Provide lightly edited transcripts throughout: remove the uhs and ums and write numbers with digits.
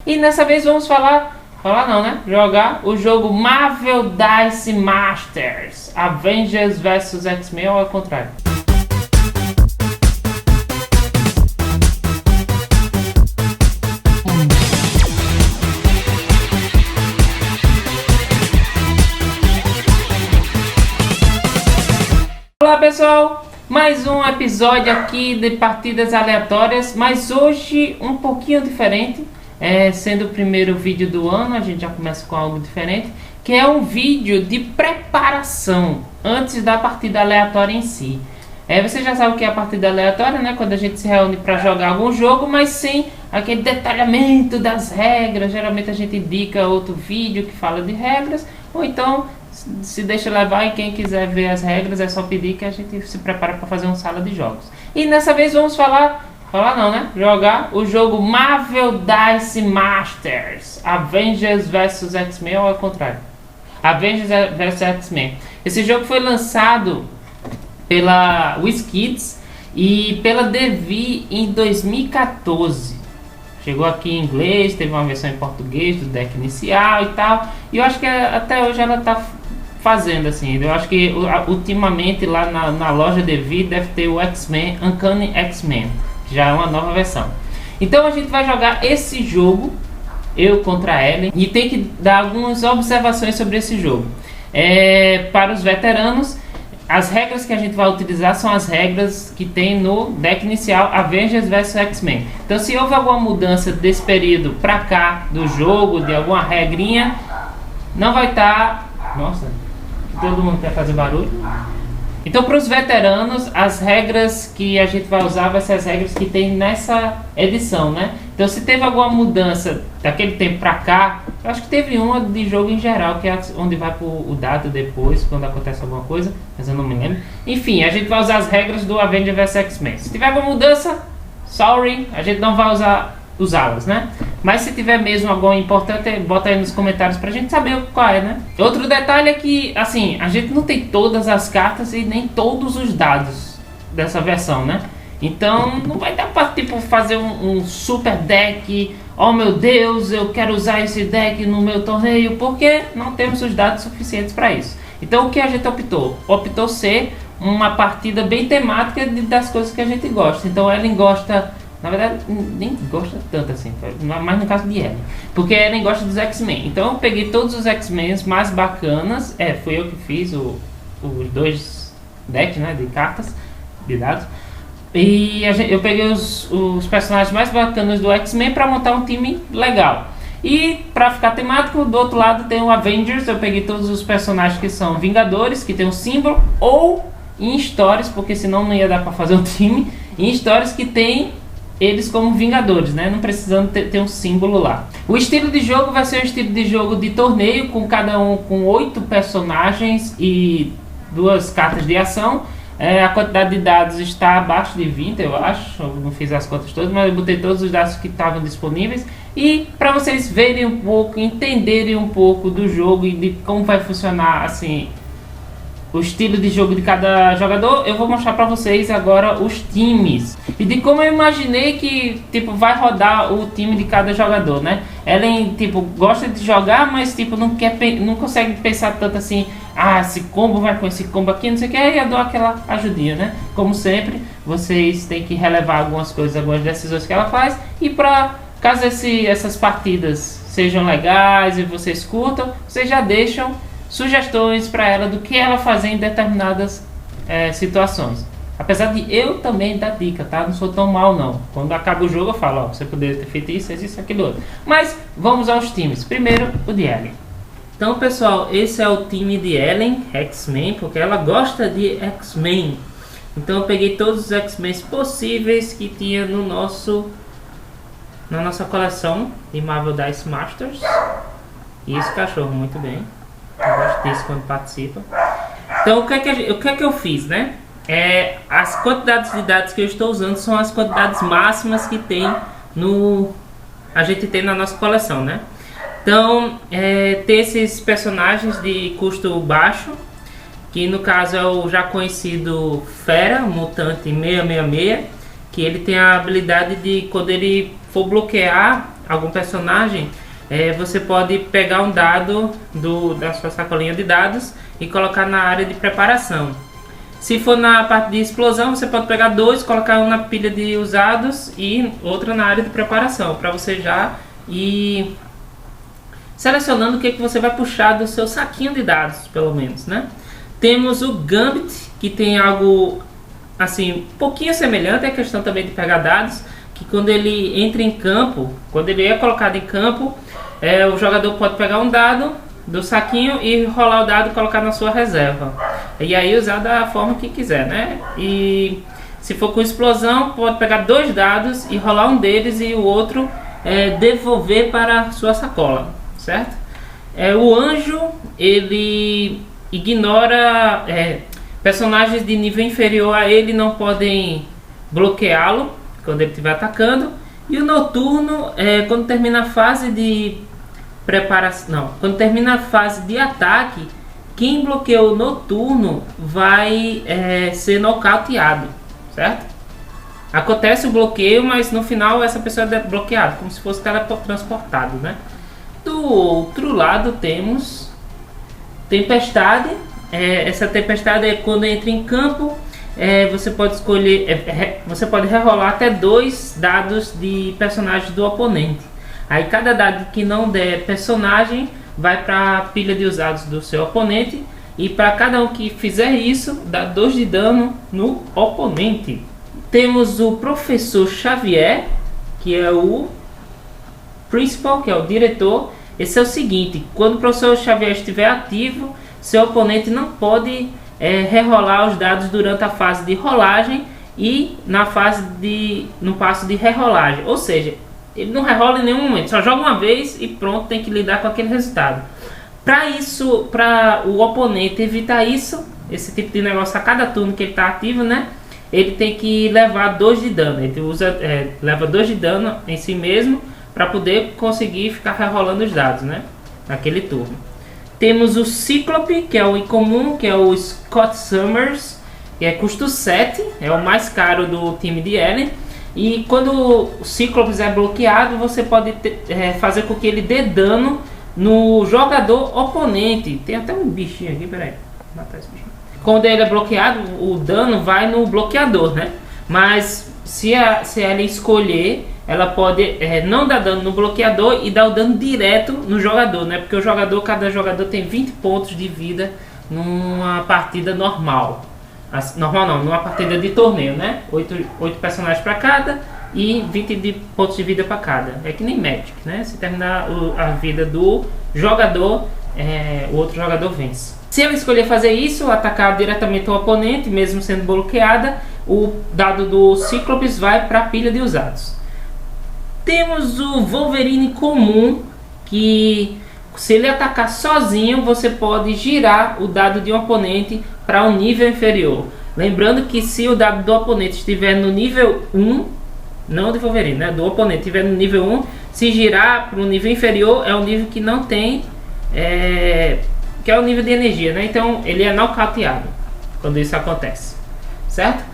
E nessa vez vamos jogar o jogo Marvel Dice Masters, Avengers vs X-Men, ou ao contrário. Olá pessoal, mais um episódio aqui de partidas aleatórias, mas hoje um pouquinho diferente, sendo o primeiro vídeo do ano, a gente já começa com algo diferente, que é um vídeo de preparação antes da partida aleatória em si. Você já sabe o que é a partida aleatória, né? Quando a gente se reúne para jogar algum jogo, mas sem aquele detalhamento das regras. Geralmente a gente indica outro vídeo que fala de regras, ou então se deixa levar, e quem quiser ver as regras é só pedir que a gente se prepara para fazer uma sala de jogos. E nessa vez vamos jogar o jogo Marvel Dice Masters, Avengers vs X-Men, ou ao contrário, Avengers vs X-Men. Esse jogo foi lançado pela WizKids e pela Devi em 2014. Chegou aqui em inglês, teve uma versão em português do deck inicial e tal. E eu acho que até hoje ela tá fazendo assim. Eu acho que ultimamente lá na loja Devi deve ter o X-Men, Uncanny X-Men, que já é uma nova versão. Então a gente vai jogar esse jogo, eu contra a Ellen, e tem que dar algumas observações sobre esse jogo. Para os veteranos, as regras que a gente vai utilizar são as regras que tem no deck inicial Avengers vs X-Men. Então se houve alguma mudança desse período pra cá do jogo, de alguma regrinha, não vai estar... Nossa, todo mundo quer fazer barulho. Então para os veteranos, as regras que a gente vai usar vai ser as regras que tem nessa edição, né? Então se teve alguma mudança daquele tempo pra cá, eu acho que teve uma de jogo em geral, que é onde vai pro o dado depois, quando acontece alguma coisa, mas eu não me lembro. Enfim, a gente vai usar as regras do Avengers vs X-Men. Se tiver alguma mudança, sorry, a gente não vai usá-las, né? Mas se tiver mesmo algo importante, bota aí nos comentários pra gente saber qual é, né? Outro detalhe é que, assim, a gente não tem todas as cartas e nem todos os dados dessa versão, né? Então não vai dar pra tipo fazer um super deck. Oh meu Deus, eu quero usar esse deck no meu torneio, porque não temos os dados suficientes para isso. Então o que a gente optou? Optou ser uma partida bem temática das coisas que a gente gosta. Então Ellen gosta, na verdade nem gosta tanto assim, mas no caso de Ellen, porque Ellen gosta dos X-Men. Então eu peguei todos os X-Men mais bacanas. Fui eu que fiz os dois decks, né, de cartas, de dados. E eu peguei os personagens mais bacanas do X-Men para montar um time legal. E para ficar temático, do outro lado tem o Avengers. Eu peguei todos os personagens que são Vingadores, que tem um símbolo, ou em histórias, porque senão não ia dar para fazer um time, em histórias que tem eles como Vingadores, né? Não precisando ter um símbolo lá. O estilo de jogo vai ser um estilo de jogo de torneio, com cada um com 8 personagens e 2 cartas de ação. A quantidade de dados está abaixo de 20, eu acho. Eu não fiz as contas todas, mas eu botei todos os dados que estavam disponíveis. E para vocês verem um pouco, entenderem um pouco do jogo e de como vai funcionar assim o estilo de jogo de cada jogador, eu vou mostrar para vocês agora os times e de como eu imaginei que tipo vai rodar o time de cada jogador, né? Ellen tipo gosta de jogar, mas tipo não consegue pensar tanto assim, esse combo vai com esse combo aqui, não sei o que, aí eu dou aquela ajudinha, né? Como sempre, vocês têm que relevar algumas coisas, algumas decisões que ela faz, e para caso essas partidas sejam legais e vocês curtam, vocês já deixam sugestões para ela do que ela fazer em determinadas situações. Apesar de eu também dar dica, tá? Não sou tão mal não. Quando acaba o jogo eu falo, você poderia ter feito isso, aquilo outro. Mas vamos aos times. Primeiro o de Ellen. Então pessoal, esse é o time de Ellen, X-Men, porque ela gosta de X-Men. Então eu peguei todos os X-Men possíveis que tinha na nossa coleção de Marvel Dice Masters. E esse cachorro, muito bem. Eu gosto disso quando participa. Então o que é que eu fiz, né? As quantidades de dados que eu estou usando são as quantidades máximas que a gente tem na nossa coleção, né? Então tem esses personagens de custo baixo, que no caso é o já conhecido Fera, Mutante 666, que ele tem a habilidade de, quando ele for bloquear algum personagem, você pode pegar um dado da sua sacolinha de dados e colocar na área de preparação. Se for na parte de explosão, você pode pegar 2, colocar um na pilha de usados e outra na área de preparação, para você já ir selecionando o que você vai puxar do seu saquinho de dados, pelo menos, né? Temos o Gambit, que tem algo assim, um pouquinho semelhante, é questão também de pegar dados, que quando ele entra em campo, quando ele é colocado em campo, o jogador pode pegar um dado do saquinho e rolar o dado e colocar na sua reserva. E aí usar da forma que quiser, né? E se for com explosão, pode pegar 2 dados e rolar um deles e o outro devolver para a sua sacola, certo? O anjo, ele ignora personagens de nível inferior a ele, não podem bloqueá-lo quando ele estiver atacando. E o noturno, quando termina a fase de preparação, não, quando termina a fase de ataque, quem bloqueou o noturno vai ser nocauteado, certo? Acontece o bloqueio, mas no final essa pessoa é bloqueada, como se fosse teletransportado, né? Do outro lado temos Tempestade. Essa tempestade é quando entra em campo, você pode escolher, você pode rerolar até 2 dados de personagens do oponente. Aí cada dado que não der personagem vai para a pilha de usados do seu oponente, e para cada um que fizer isso, dá 2 de dano no oponente. Temos o Professor Xavier, que é o Principal, que é o diretor. Esse é o seguinte: quando o Professor Xavier estiver ativo, seu oponente não pode rerolar os dados durante a fase de rolagem e no passo de rerolagem. Ou seja, ele não rerola em nenhum momento, só joga uma vez e pronto, tem que lidar com aquele resultado. Para o oponente evitar esse tipo de negócio a cada turno que ele está ativo, né? Ele tem que levar 2 de dano. Ele leva 2 de dano em si mesmo para poder conseguir ficar rerolando os dados, né? Naquele turno. Temos o Cíclope, que é o incomum, que é o Scott Summers, que é custo 7, é o mais caro do time de Ellen. E quando o Cíclopes é bloqueado, você pode fazer com que ele dê dano no jogador oponente. Tem até um bichinho aqui, peraí, vou matar esse bichinho. Quando ele é bloqueado, o dano vai no bloqueador, né? Mas se ela escolher, ela pode não dar dano no bloqueador e dar o dano direto no jogador, né? Porque cada jogador tem 20 pontos de vida numa partida normal. Normal não, numa partida de torneio, né? 8 personagens para cada e 20 pontos de vida para cada. É que nem Magic, né? Se terminar a vida do jogador, o outro jogador vence. Se ela escolher fazer isso, atacar diretamente o oponente, mesmo sendo bloqueada, o dado do Cíclopes vai para a pilha de usados. Temos o Wolverine comum, que se ele atacar sozinho, você pode girar o dado de um oponente para um nível inferior. Lembrando que se o dado do oponente estiver no nível 1, não de Wolverine, né? Do oponente estiver no nível 1, se girar para um nível inferior, é um nível que não tem, que é o nível de energia, né? Então ele é nocauteado quando isso acontece, certo?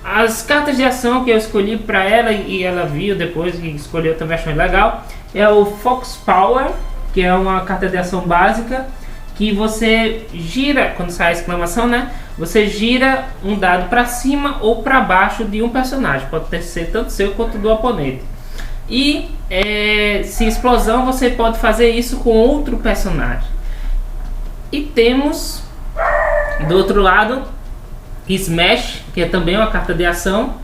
As cartas de ação que eu escolhi para ela, e ela viu depois e escolheu, também achou legal, é o Fox Power, que é uma carta de ação básica, que você gira, quando sai a exclamação, né? Você gira um dado para cima ou para baixo de um personagem, pode ser tanto seu quanto do oponente. E se explosão, você pode fazer isso com outro personagem. E temos do outro lado Smash, que é também uma carta de ação,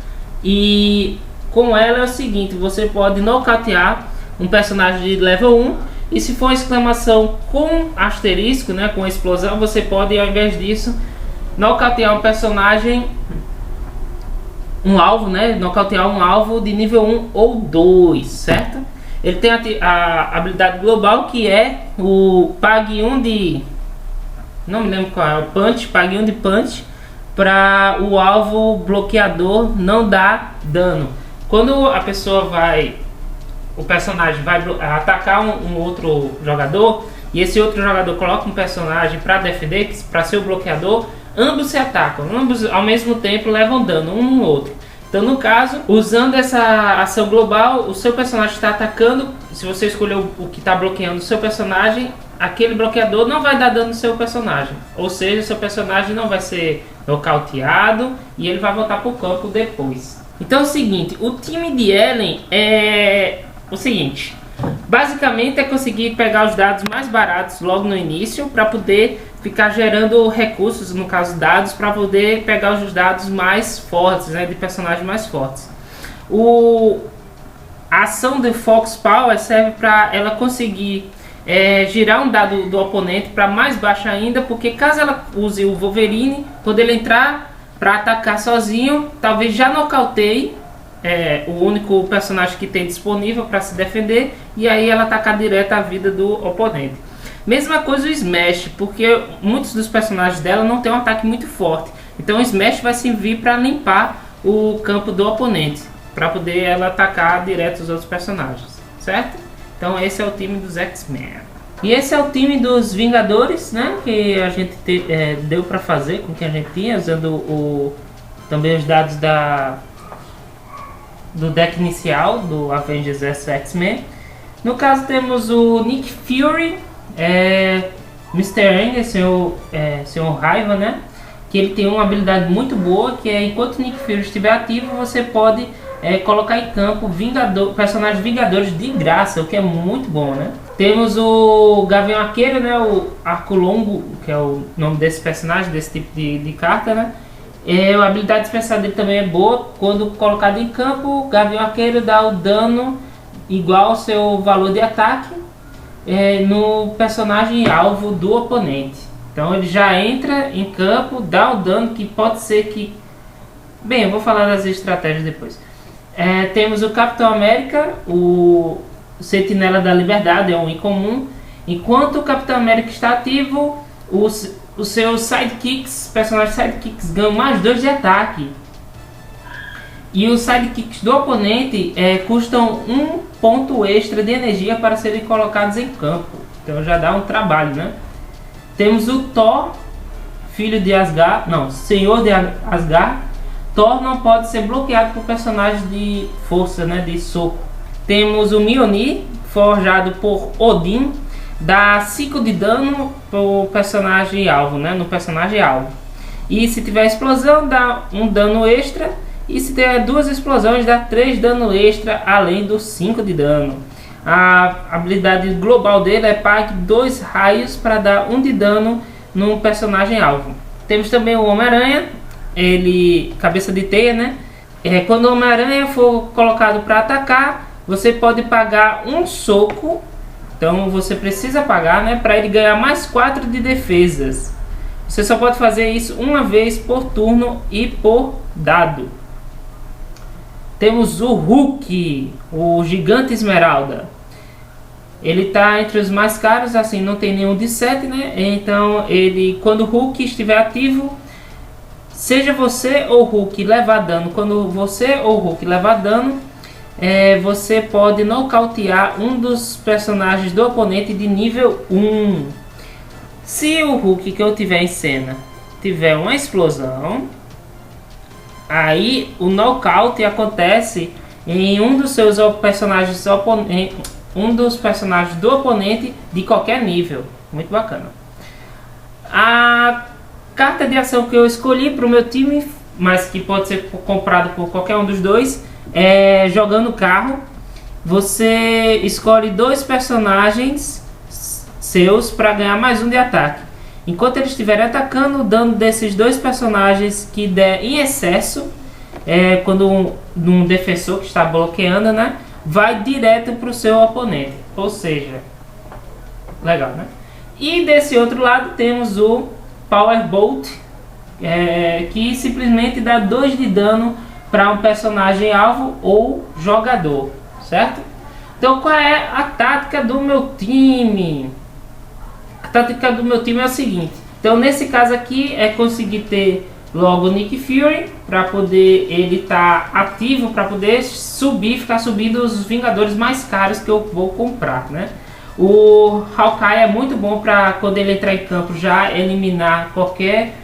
e com ela é o seguinte: você pode nocautear um personagem de level 1, e se for uma exclamação com asterisco, né, com explosão, você pode, ao invés disso, nocautear um personagem, um alvo, né, nocautear um alvo de nível 1 ou 2, certo? Ele tem a habilidade global, que é o pague 1 de, não me lembro qual é, o punch, pague 1 de punch, para o alvo bloqueador não dar dano. Quando o personagem vai atacar um outro jogador, e esse outro jogador coloca um personagem para defender, para ser o bloqueador, ambos se atacam, ambos ao mesmo tempo levam dano um no outro. Então no caso, usando essa ação global, o seu personagem está atacando. Se você escolher o que está bloqueando o seu personagem, aquele bloqueador não vai dar dano no seu personagem. Ou seja, o seu personagem não vai ser nocauteado e ele vai voltar para o campo depois. Então é o seguinte, o time de Ellen é o seguinte. Basicamente é conseguir pegar os dados mais baratos logo no início para poder ficar gerando recursos, no caso dados, para poder pegar os dados mais fortes, né, de personagens mais fortes. A ação de Fox Power serve para ela conseguir girar um dado do oponente para mais baixo ainda, porque caso ela use o Wolverine, quando ele entrar para atacar sozinho, talvez já nocauteie o único personagem que tem disponível para se defender, e aí ela atacar direto a vida do oponente. Mesma coisa o Smash, porque muitos dos personagens dela não tem um ataque muito forte, então o Smash vai servir para limpar o campo do oponente, para poder ela atacar direto os outros personagens, certo? Então esse é o time dos X-Men. E esse é o time dos Vingadores, né, que a gente deu para fazer com o que a gente tinha, usando também os dados do deck inicial do Avengers vs X-Men. No caso temos o Nick Fury, Mr. Anger, seu Raiva, né? Que ele tem uma habilidade muito boa, que é enquanto o Nick Fury estiver ativo, você pode colocar em campo personagens Vingadores de graça, o que é muito bom, né? Temos o Gavião Arqueiro, né? O Arco Longo, que é o nome desse personagem, desse tipo de carta, né? A habilidade especial dele também é boa. Quando colocado em campo, o Gavião Arqueiro dá o dano igual ao seu valor de ataque no personagem alvo do oponente. Então ele já entra em campo, dá o dano, que pode ser que... Bem, eu vou falar das estratégias depois. Temos o Capitão América, o Sentinela da Liberdade, é um incomum. Enquanto o Capitão América está ativo, os seus sidekicks, personagens sidekicks, ganham mais 2 de ataque. E os sidekicks do oponente custam 1 ponto extra de energia para serem colocados em campo. Então já dá um trabalho, né? Temos o Thor, filho de Asgard, não, senhor de Asgard. Thor não pode ser bloqueado por personagens de força, né, de soco. Temos o Mjolnir, forjado por Odin, dá 5 de dano pro personagem alvo, né, no personagem alvo. E se tiver explosão, dá um dano extra. E se tiver 2 explosões, dá 3 dano extra, além dos 5 de dano. A habilidade global dele é pague 2 raios para dar 1 de dano no personagem alvo. Temos também o Homem-Aranha, ele cabeça de teia, né? Quando o Homem-Aranha for colocado para atacar, você pode pagar um soco. Então você precisa pagar, né, para ele ganhar mais 4 de defesas. Você só pode fazer isso uma vez por turno e por dado. Temos o Hulk, o Gigante Esmeralda. Ele está entre os mais caros, assim, não tem nenhum de 7, né? Então ele, quando o Hulk estiver ativo, seja você ou o Hulk levar dano, quando você ou o Hulk levar dano, você pode nocautear um dos personagens do oponente de nível 1. Se o Hulk que eu tiver em cena tiver uma explosão, aí o nocaute acontece em um dos seus personagens do oponente de qualquer nível. Muito bacana. A carta de ação que eu escolhi para o meu time, mas que pode ser comprado por qualquer um dos dois, é jogando carro. Você escolhe 2 personagens seus para ganhar mais 1 de ataque. Enquanto eles estiverem atacando, o dano desses 2 personagens que der em excesso, quando um defensor que está bloqueando, né, vai direto para o seu oponente. Ou seja, legal, né? E desse outro lado temos o Powerbolt, que simplesmente dá 2 de dano para um personagem alvo ou jogador, certo? Então qual é a tática do meu time? A tática do meu time é o seguinte. Então nesse caso aqui é conseguir ter logo o Nick Fury, para poder ele estar ativo, para poder ficar subindo os Vingadores mais caros que eu vou comprar, né? O Hawkeye é muito bom para quando ele entrar em campo já eliminar qualquer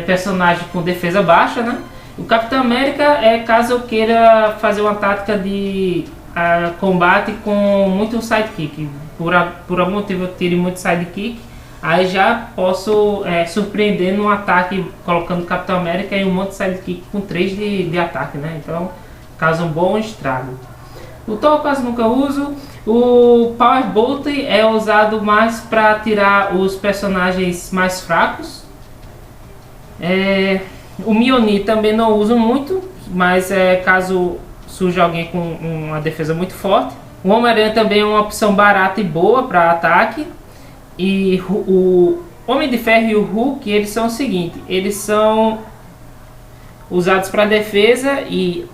personagem com defesa baixa, né? O Capitão América é caso eu queira fazer uma tática de combate com muito sidekick. Por algum motivo eu tire muito sidekick, aí já posso surpreender no ataque colocando o Capitão América e um monte de sidekick com 3 de ataque, né? Então causa um bom estrago. O Thor eu quase nunca uso. O Power Bolt é usado mais para tirar os personagens mais fracos. O Mjolnir também não uso muito, mas caso surja alguém com uma defesa muito forte. O Homem-Aranha também é uma opção barata e boa para ataque. E o Homem de Ferro e o Hulk, eles são o seguinte, eles são usados para defesa e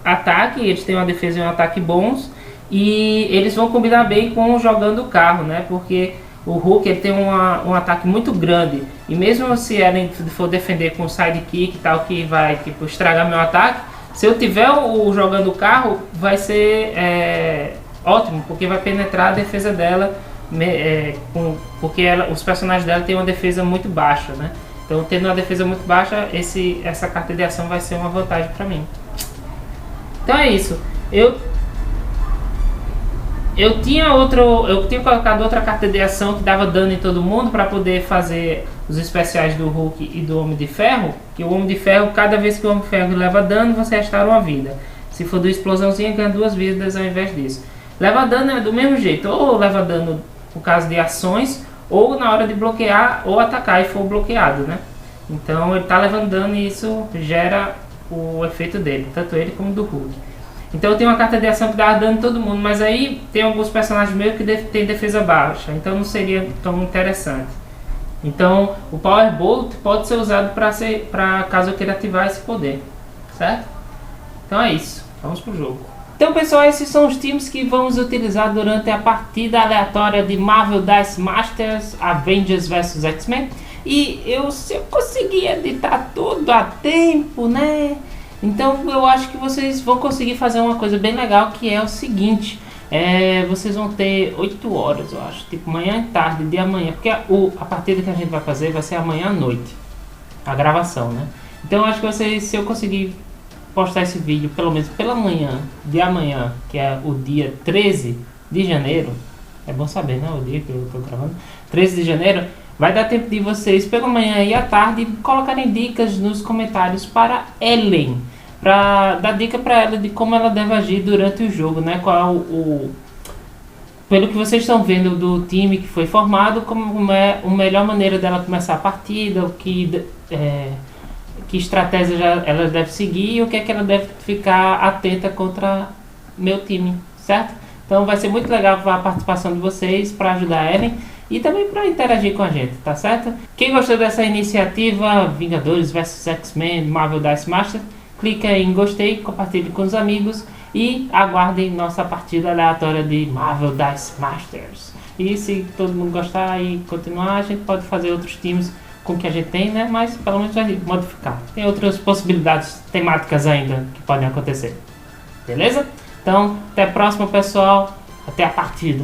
ataque, eles têm uma defesa e um ataque bons, e eles vão combinar bem com jogando o carro, né? Porque o Hulk ele tem um ataque muito grande, e mesmo se ele for defender com sidekick e tal, que vai tipo estragar meu ataque, se eu tiver o jogando o carro, vai ser ótimo, porque vai penetrar a defesa dela, porque os personagens dela têm uma defesa muito baixa, né? Então, tendo uma defesa muito baixa, essa carta de ação vai ser uma vantagem para mim. Então é isso. Eu tinha colocado outra carta de ação que dava dano em todo mundo para poder fazer os especiais do Hulk e do Homem de Ferro. Que o Homem de Ferro, cada vez que o Homem de Ferro leva dano, você restaura uma vida. Se for do explosãozinha, ganha 2 vidas ao invés disso. Leva dano é do mesmo jeito, ou leva dano por causa de ações, ou na hora de bloquear ou atacar e for bloqueado, né? Então ele tá levando dano e isso gera o efeito dele, tanto ele como do Hulk. Então eu tenho uma carta de ação que dá dano em todo mundo, mas aí tem alguns personagens meus que tem defesa baixa, então não seria tão interessante. Então o Power Bolt pode ser usado para caso eu queira ativar esse poder, certo? Então é isso, vamos pro jogo. Então pessoal, esses são os times que vamos utilizar durante a partida aleatória de Marvel Dice Masters Avengers vs X-Men. E se eu conseguir editar tudo a tempo, né? Então eu acho que vocês vão conseguir fazer uma coisa bem legal, que é o seguinte. Vocês vão ter 8 horas, eu acho, tipo manhã e tarde de amanhã. Porque a partida que a gente vai fazer vai ser amanhã à noite, a gravação, né? Então eu acho que vocês, se eu conseguir postar esse vídeo pelo menos pela manhã de amanhã, que é o dia 13 de janeiro, é bom saber, né, o dia que eu tô gravando, 13 de janeiro, vai dar tempo de vocês pela manhã e à tarde colocarem dicas nos comentários para Ellen, para dar dica para ela de como ela deve agir durante o jogo, né, qual pelo que vocês estão vendo do time que foi formado, como é a melhor maneira dela começar a partida, que estratégia ela deve seguir e o que é que ela deve ficar atenta contra meu time, certo? Então vai ser muito legal a participação de vocês para ajudar a Ellen e também para interagir com a gente, tá certo? Quem gostou dessa iniciativa Vingadores vs X-Men Marvel Dice Masters, clica em gostei, compartilhe com os amigos e aguardem nossa partida aleatória de Marvel Dice Masters. E se todo mundo gostar e continuar, a gente pode fazer outros times com o que a gente tem, né? Mas pelo menos vai modificar. Tem outras possibilidades temáticas ainda que podem acontecer. Beleza? Então, até a próxima, pessoal. Até a partida.